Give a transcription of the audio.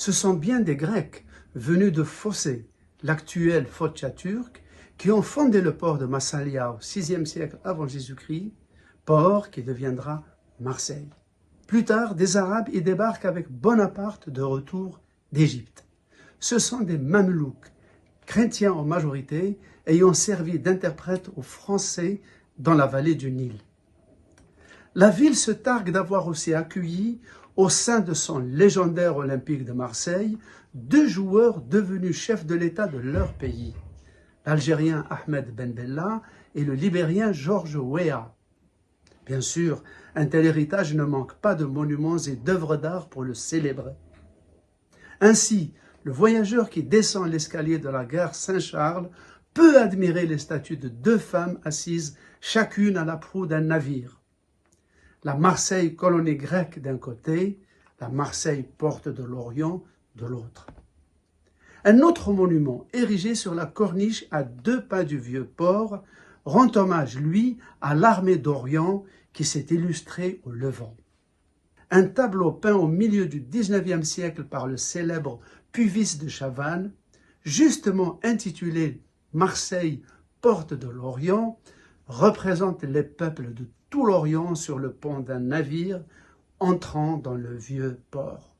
Ce sont bien des Grecs venus de Phocée, l'actuelle Foça turque, qui ont fondé le port de Massalia au VIe siècle avant Jésus-Christ, port qui deviendra Marseille. Plus tard, des Arabes y débarquent avec Bonaparte de retour d'Égypte. Ce sont des Mamelouks, chrétiens en majorité, ayant servi d'interprètes aux Français dans la vallée du Nil. La ville se targue d'avoir aussi accueilli, au sein de son légendaire Olympique de Marseille, 2 joueurs devenus chefs de l'État de leur pays, l'Algérien Ahmed Ben Bella et le Libérien Georges Weah. Bien sûr, un tel héritage ne manque pas de monuments et d'œuvres d'art pour le célébrer. Ainsi, le voyageur qui descend l'escalier de la gare Saint-Charles peut admirer les statues de 2 femmes assises chacune à la proue d'un navire. La Marseille colonie grecque d'un côté, la Marseille porte de l'Orient de l'autre. Un autre monument érigé sur la corniche à 2 pas du vieux port rend hommage, lui, à l'armée d'Orient qui s'est illustrée au Levant. Un tableau peint au milieu du XIXe siècle par le célèbre Puvis de Chavannes, justement intitulé « Marseille, porte de l'Orient », représente les peuples de tout l'Orient sur le pont d'un navire entrant dans le vieux port.